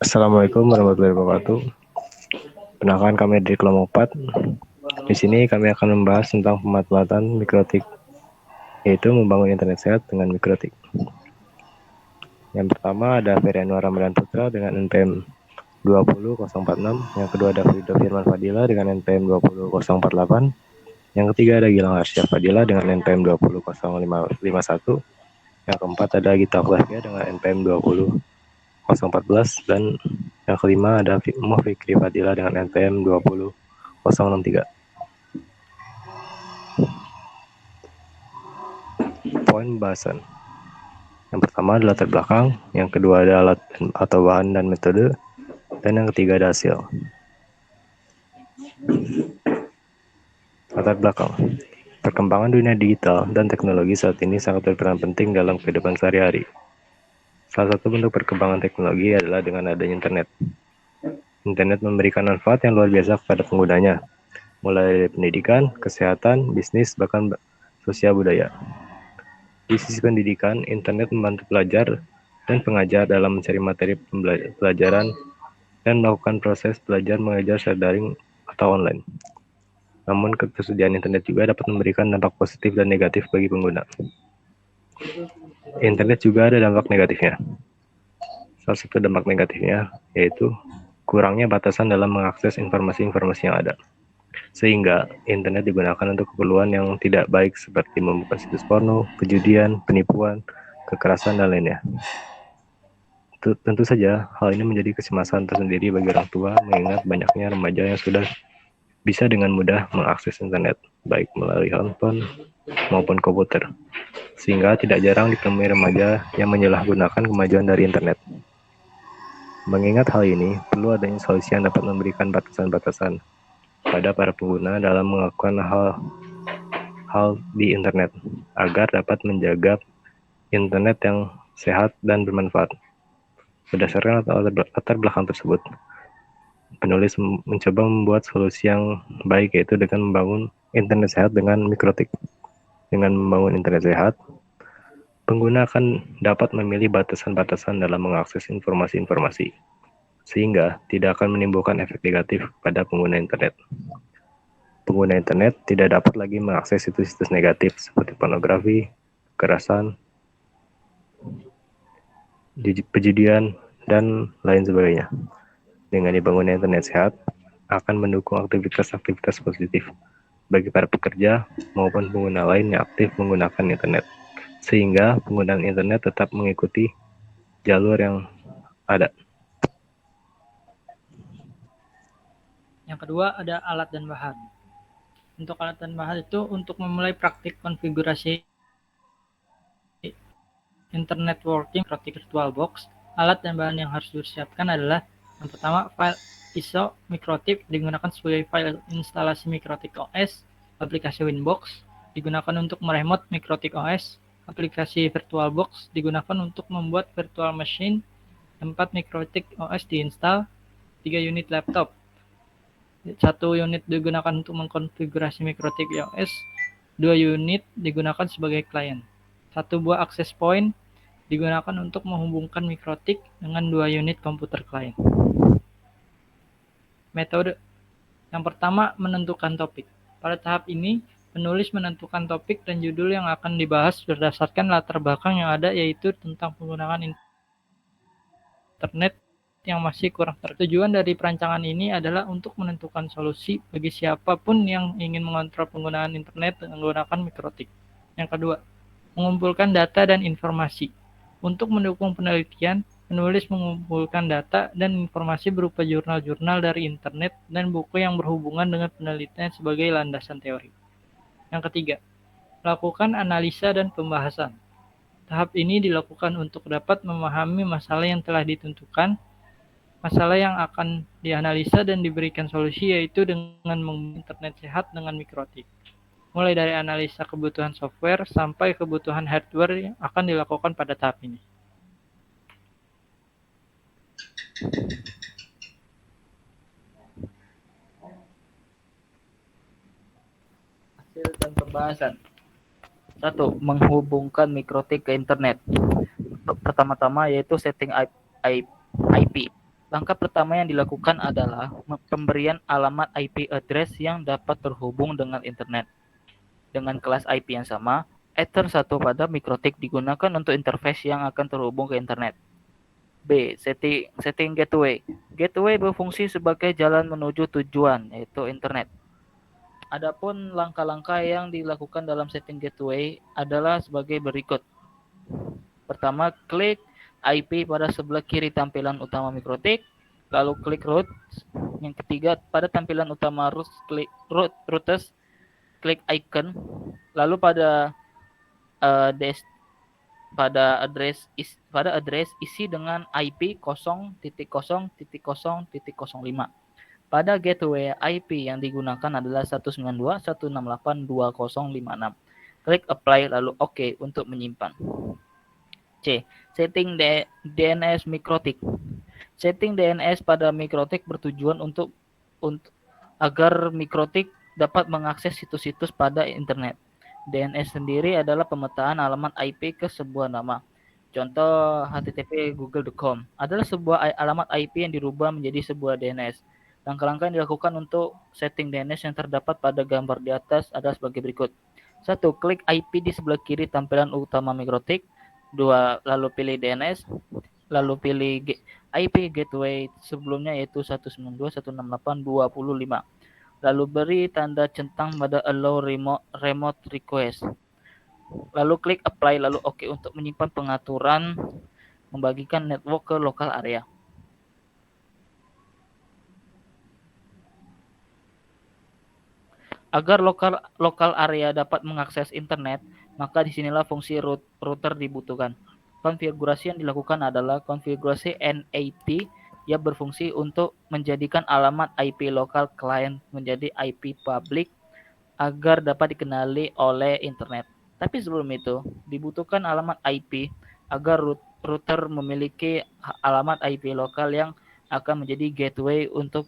Assalamualaikum warahmatullahi wabarakatuh. Perkenalkan kami dari kelompok 4. Di sini kami akan membahas tentang pemanfaatan mikrotik, yaitu membangun internet sehat dengan mikrotik. Yang pertama ada Ferianwar Ramadan Putra dengan NPM 20046, yang kedua ada Frido Firman Fadila dengan NPM 20048, yang ketiga ada Gilang Arsya Fadila dengan NPM 20051, yang keempat ada Gita Flavia dengan NPM 20014, dan yang kelima ada Fikri Fadila dengan NPM 20063. Poin pembahasan. Yang pertama adalah latar belakang, yang kedua ada alat atau bahan dan metode, dan yang ketiga ada hasil. Latar belakang. Perkembangan dunia digital dan teknologi saat ini sangat berperan penting dalam kehidupan sehari-hari. Salah satu bentuk perkembangan teknologi adalah dengan adanya internet. Internet memberikan manfaat yang luar biasa kepada penggunanya, mulai dari pendidikan, kesehatan, bisnis, bahkan sosial budaya. Di sisi pendidikan, internet membantu pelajar dan pengajar dalam mencari materi pelajaran dan melakukan proses belajar mengajar secara daring atau online. Namun, ketersediaan internet juga dapat memberikan dampak positif dan negatif bagi pengguna. Internet juga ada dampak negatifnya. Salah satu dampak negatifnya yaitu kurangnya batasan dalam mengakses informasi-informasi yang ada, sehingga internet digunakan untuk keperluan yang tidak baik seperti membuka situs porno, kejudian, penipuan, kekerasan, dan lainnya. Tentu saja hal ini menjadi kecemasan tersendiri bagi orang tua mengingat banyaknya remaja yang sudah bisa dengan mudah mengakses internet, baik melalui handphone maupun komputer, sehingga tidak jarang ditemui remaja yang menyalahgunakan kemajuan dari internet. Mengingat hal ini, perlu adanya solusi yang dapat memberikan batasan-batasan pada para pengguna dalam melakukan hal di internet, agar dapat menjaga internet yang sehat dan bermanfaat. Berdasarkan latar belakang tersebut, penulis mencoba membuat solusi yang baik, yaitu dengan membangun internet sehat dengan mikrotik. Dengan membangun internet sehat, pengguna akan dapat memilih batasan-batasan dalam mengakses informasi-informasi, sehingga tidak akan menimbulkan efek negatif pada pengguna internet. Pengguna internet tidak dapat lagi mengakses situs-situs negatif seperti pornografi, kekerasan, pejudian, dan lain sebagainya. Dengan dibangunnya internet sehat, akan mendukung aktivitas-aktivitas positif bagi para pekerja maupun pengguna lain yang aktif menggunakan internet, sehingga penggunaan internet tetap mengikuti jalur yang ada. Yang kedua ada alat dan bahan. Untuk alat dan bahan itu untuk memulai praktik konfigurasi internet working mikrotik VirtualBox, alat dan bahan yang harus disiapkan adalah yang pertama file ISO mikrotik digunakan sebagai file instalasi mikrotik OS, aplikasi Winbox digunakan untuk meremote mikrotik OS, aplikasi VirtualBox digunakan untuk membuat virtual machine, 4 mikrotik OS diinstal, 3 unit laptop. 1 unit digunakan untuk mengkonfigurasi mikrotik OS, 2 unit digunakan sebagai klien. 1 buah access point digunakan untuk menghubungkan mikrotik dengan 2 unit komputer klien. Metode yang pertama, menentukan topik. Pada tahap ini, penulis menentukan topik dan judul yang akan dibahas berdasarkan latar belakang yang ada, yaitu tentang penggunaan internet yang masih kurang terkenal. Tujuan dari perancangan ini adalah untuk menentukan solusi bagi siapapun yang ingin mengontrol penggunaan internet dengan menggunakan mikrotik. Yang kedua, mengumpulkan data dan informasi. Untuk mendukung penelitian, penulis mengumpulkan data dan informasi berupa jurnal-jurnal dari internet dan buku yang berhubungan dengan penelitian sebagai landasan teori. Yang ketiga, lakukan analisa dan pembahasan. Tahap ini dilakukan untuk dapat memahami masalah yang telah ditentukan, masalah yang akan dianalisa dan diberikan solusi, yaitu dengan membangun internet sehat dengan mikrotik. Mulai dari analisa kebutuhan software sampai kebutuhan hardware yang akan dilakukan pada tahap ini. Hasil dan pembahasan. 1. Menghubungkan mikrotik ke internet. Pertama-tama yaitu setting IP IP. Langkah pertama yang dilakukan adalah pemberian alamat IP address yang dapat terhubung dengan internet. Dengan kelas IP yang sama, Ether 1 pada mikrotik digunakan untuk interface yang akan terhubung ke internet. B. Setting gateway. Gateway berfungsi sebagai jalan menuju tujuan, yaitu internet. Adapun langkah-langkah yang dilakukan dalam setting gateway adalah sebagai berikut. Pertama, klik IP pada sebelah kiri tampilan utama mikrotik, lalu klik root. Yang ketiga, pada tampilan utama routers, klik icon, lalu pada address isi dengan IP 0.0.0.05. Pada gateway IP yang digunakan adalah 192.168.2056. Klik apply lalu OK untuk menyimpan. C. Setting DNS mikrotik. Setting DNS pada mikrotik bertujuan untuk agar mikrotik dapat mengakses situs-situs pada internet. DNS sendiri adalah pemetaan alamat IP ke sebuah nama. Contoh http google.com adalah sebuah alamat IP yang dirubah menjadi sebuah DNS. Langkah-langkah yang dilakukan untuk setting DNS yang terdapat pada gambar di atas adalah sebagai berikut. 1. Klik IP di sebelah kiri tampilan utama mikrotik. 2. Lalu pilih DNS. Lalu pilih IP gateway sebelumnya yaitu 192.168.20.5. Lalu beri tanda centang pada allow remote request. Lalu klik apply lalu OK untuk menyimpan pengaturan membagikan network ke lokal area. Agar lokal area dapat mengakses internet, maka disinilah fungsi router dibutuhkan. Konfigurasi yang dilakukan adalah konfigurasi NAT yang berfungsi untuk menjadikan alamat IP lokal client menjadi IP public agar dapat dikenali oleh internet. Tapi sebelum itu, dibutuhkan alamat IP agar router memiliki alamat IP lokal yang akan menjadi gateway untuk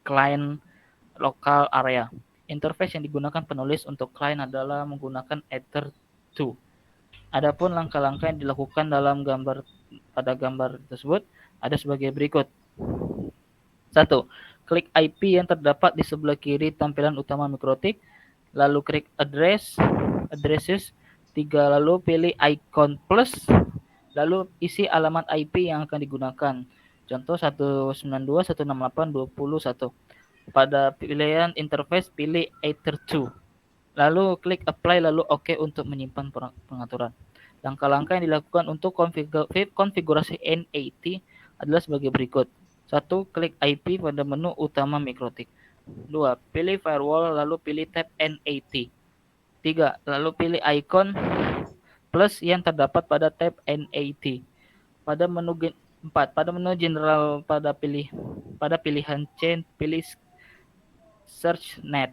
client lokal area. Interface yang digunakan penulis untuk klien adalah menggunakan Ether2. Adapun langkah-langkah yang dilakukan pada gambar tersebut ada sebagai berikut. 1. Klik IP yang terdapat di sebelah kiri tampilan utama mikrotik, lalu klik addresses. 3. Lalu pilih icon plus, lalu isi alamat IP yang akan digunakan. Contoh 192.168.20.1. Pada pilihan interface, pilih Ether2. Lalu klik apply lalu OK untuk menyimpan pengaturan. Langkah-langkah yang dilakukan untuk konfigurasi NAT adalah sebagai berikut. 1. Klik IP pada menu utama mikrotik. 2. Pilih firewall lalu pilih tab NAT. 3. Lalu pilih icon plus yang terdapat pada tab NAT. Pada menu 4. Pada menu general pada pilihan C, pilih search net.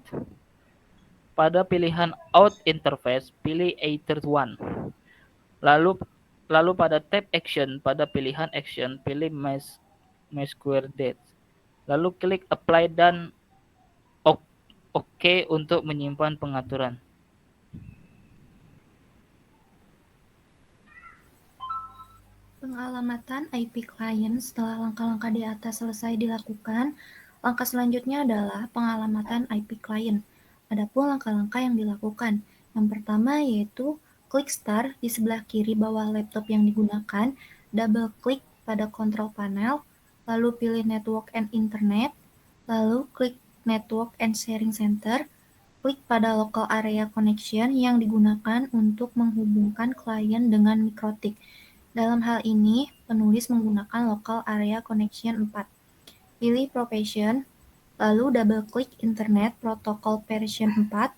Pada pilihan out interface, pilih Ether1. Lalu pada tab action, pada pilihan action, pilih MySQL date. Lalu klik apply dan OK untuk menyimpan pengaturan. Pengalamatan IP client setelah langkah-langkah di atas selesai dilakukan, langkah selanjutnya adalah pengalamatan IP client. Adapun langkah-langkah yang dilakukan, yang pertama yaitu klik start di sebelah kiri bawah laptop yang digunakan, double klik pada control panel, lalu pilih network and internet, lalu klik network and sharing center, klik pada local area connection yang digunakan untuk menghubungkan klien dengan mikrotik. Dalam hal ini, penulis menggunakan local area connection 4. Pilih profession, lalu double klik internet protocol version 4,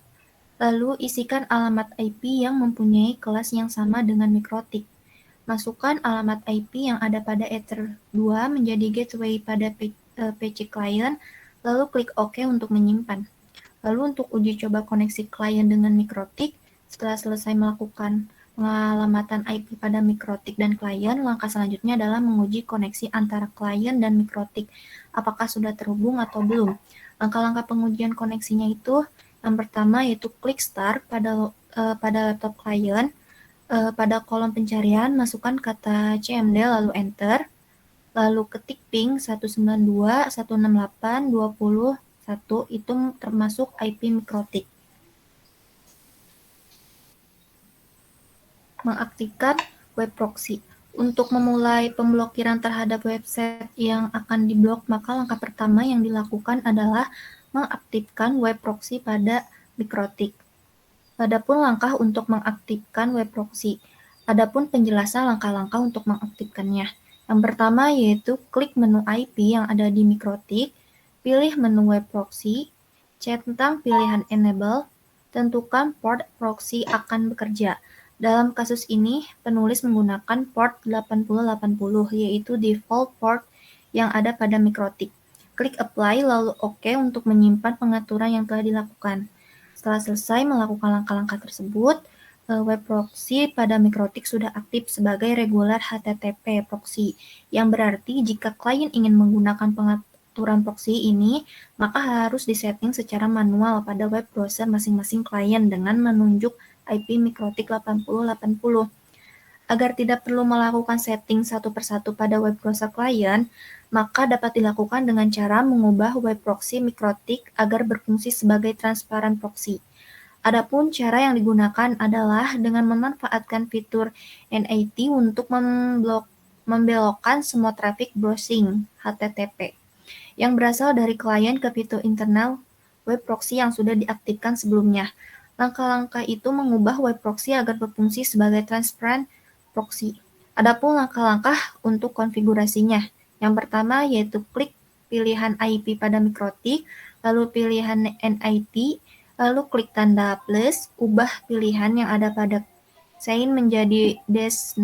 lalu isikan alamat IP yang mempunyai kelas yang sama dengan mikrotik. Masukkan alamat IP yang ada pada Ether 2 menjadi gateway pada PC client, lalu klik OK untuk menyimpan. Lalu untuk uji coba koneksi klien dengan mikrotik, setelah selesai melakukan pengalamatan IP pada mikrotik dan klien, langkah selanjutnya adalah menguji koneksi antara klien dan mikrotik. Apakah sudah terhubung atau belum? Langkah-langkah pengujian koneksinya itu, yang pertama yaitu klik start pada laptop klien. Pada kolom pencarian, masukkan kata CMD lalu enter. lalu ketik ping 192.168.20.1 itu termasuk IP mikrotik. Mengaktifkan web proxy. Untuk memulai pemblokiran terhadap website yang akan diblok, maka langkah pertama yang dilakukan adalah mengaktifkan web proxy pada mikrotik. Adapun langkah untuk mengaktifkan web proxy. Adapun penjelasan langkah-langkah untuk mengaktifkannya. Yang pertama yaitu klik menu IP yang ada di mikrotik, pilih menu web proxy, centang pilihan enable, tentukan port proxy akan bekerja. Dalam kasus ini, penulis menggunakan port 8080 yaitu default port yang ada pada mikrotik. Klik apply lalu OK untuk menyimpan pengaturan yang telah dilakukan. Setelah selesai melakukan langkah-langkah tersebut, web proxy pada mikrotik sudah aktif sebagai regular HTTP proxy, yang berarti jika klien ingin menggunakan pengaturan proxy ini, maka harus disetting secara manual pada web browser masing-masing klien dengan menunjuk IP mikrotik 8080. Agar tidak perlu melakukan setting satu persatu pada web browser klien, maka dapat dilakukan dengan cara mengubah web proxy mikrotik agar berfungsi sebagai transparent proxy. Adapun cara yang digunakan adalah dengan memanfaatkan fitur NAT untuk membelokkan semua traffic browsing HTTP yang berasal dari klien ke fitur internal web proxy yang sudah diaktifkan sebelumnya. Langkah-langkah itu mengubah web proxy agar berfungsi sebagai transparent proxy. Adapun langkah-langkah untuk konfigurasinya. Yang pertama yaitu klik pilihan IP pada mikrotik, lalu pilihan NIT, lalu klik tanda plus, ubah pilihan yang ada pada sign menjadi DNS,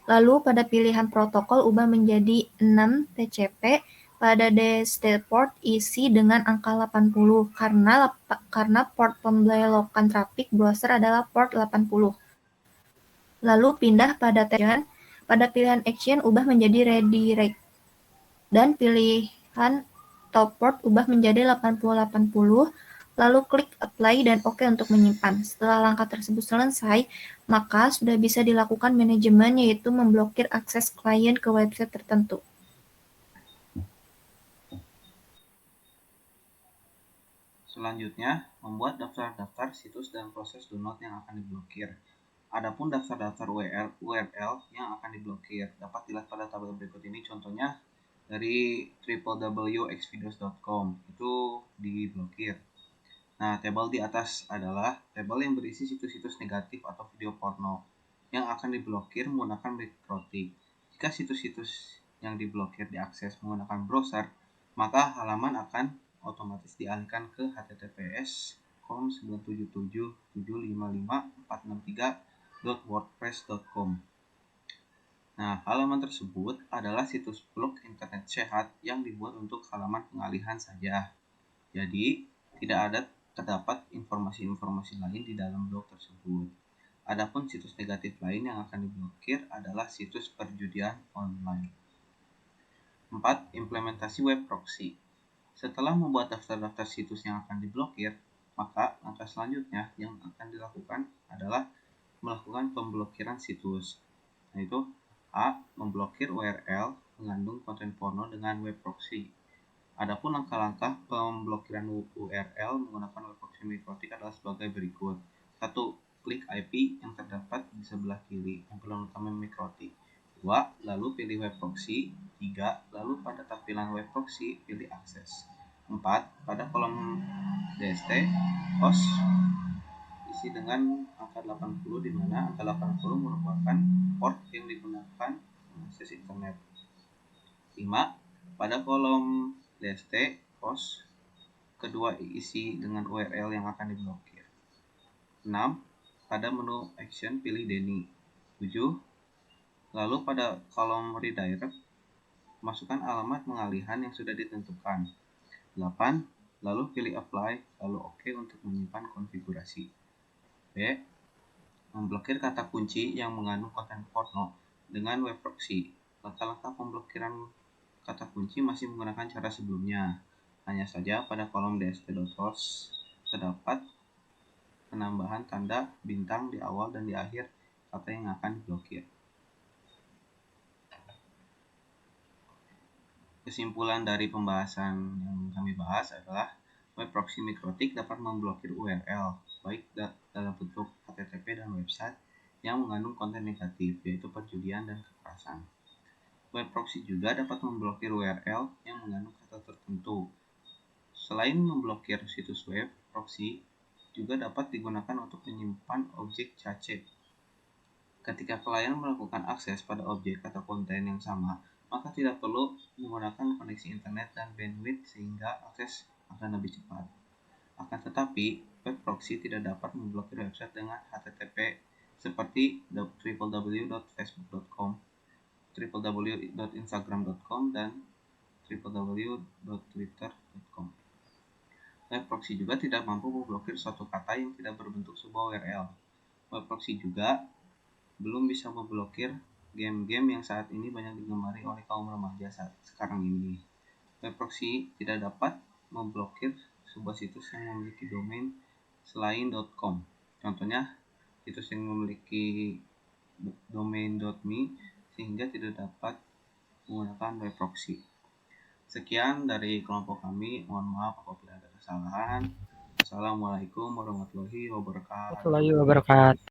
lalu pada pilihan protokol ubah menjadi 6 TCP, pada DHT port isi dengan angka 80 karena port pembelokan traffic browser adalah port 80. Lalu pindah pada action, pada pilihan action ubah menjadi redirect, dan pilihan top port ubah menjadi 8080, lalu klik apply dan OK untuk menyimpan. Setelah langkah tersebut selesai, maka sudah bisa dilakukan manajemen yaitu memblokir akses klien ke website tertentu. Selanjutnya, membuat daftar-daftar situs dan proses download yang akan diblokir. Adapun daftar-daftar URL yang akan diblokir dapat dilihat pada tabel berikut ini. Contohnya dari www.xvideos.com itu diblokir. Nah, tabel di atas adalah tabel yang berisi situs-situs negatif atau video porno yang akan diblokir menggunakan mikrotik. Jika situs-situs yang diblokir diakses menggunakan browser, maka halaman akan otomatis dialihkan ke https://com/977755463.wordpress.com. Nah, halaman tersebut adalah situs blog internet sehat yang dibuat untuk halaman pengalihan saja. Jadi, tidak terdapat informasi-informasi lain di dalam blog tersebut. Adapun situs negatif lain yang akan diblokir adalah situs perjudian online. 4. Implementasi web proxy. Setelah membuat daftar-daftar situs yang akan diblokir, maka langkah selanjutnya yang akan dilakukan adalah melakukan pemblokiran situs, yaitu A. Memblokir URL mengandung konten porno dengan web proxy. Adapun langkah-langkah pemblokiran URL menggunakan web proxy mikrotik adalah sebagai berikut. 1. Klik IP yang terdapat di sebelah kiri tampilan utama mikrotik. 2. Lalu pilih web proxy. 3. Lalu pada tampilan web proxy pilih akses. 4. Pada kolom DST host isi dengan angka 80 di mana angka 80 merupakan port yang digunakan akses internet. 5. Pada kolom DST host kedua isi dengan URL yang akan diblokir. 6. Pada menu action pilih Deny. 7. Lalu pada kolom redirect, masukkan alamat pengalihan yang sudah ditentukan. 8. Lalu pilih apply, lalu OK untuk menyimpan konfigurasi. B. Memblokir kata kunci yang mengandung konten porno dengan web proxy. Langkah-langkah pemblokiran kata kunci masih menggunakan cara sebelumnya. Hanya saja pada kolom dst.host terdapat penambahan tanda bintang di awal dan di akhir kata yang akan diblokir. Kesimpulan dari pembahasan yang kami bahas adalah web proxy mikrotik dapat memblokir URL, baik dalam bentuk HTTP dan website yang mengandung konten negatif, yaitu perjudian dan kekerasan. Web proxy juga dapat memblokir URL yang mengandung kata tertentu. Selain memblokir situs web, proxy juga dapat digunakan untuk menyimpan objek cache. Ketika klien melakukan akses pada objek atau konten yang sama, maka tidak perlu menggunakan koneksi internet dan bandwidth sehingga akses akan lebih cepat. Akan tetapi, web proxy tidak dapat memblokir website dengan HTTP seperti www.facebook.com, www.instagram.com, dan www.twitter.com. Web proxy juga tidak mampu memblokir suatu kata yang tidak berbentuk sebuah URL. Web proxy juga belum bisa memblokir game-game yang saat ini banyak digemari oleh kaum remaja saat sekarang ini. Web proxy tidak dapat memblokir sebuah situs yang memiliki domain selain .com. Contohnya, situs yang memiliki domain .me sehingga tidak dapat menggunakan web proxy. Sekian dari kelompok kami. Mohon maaf apabila ada kesalahan. Assalamualaikum warahmatullahi wabarakatuh. Warahmatullahi wabarakatuh.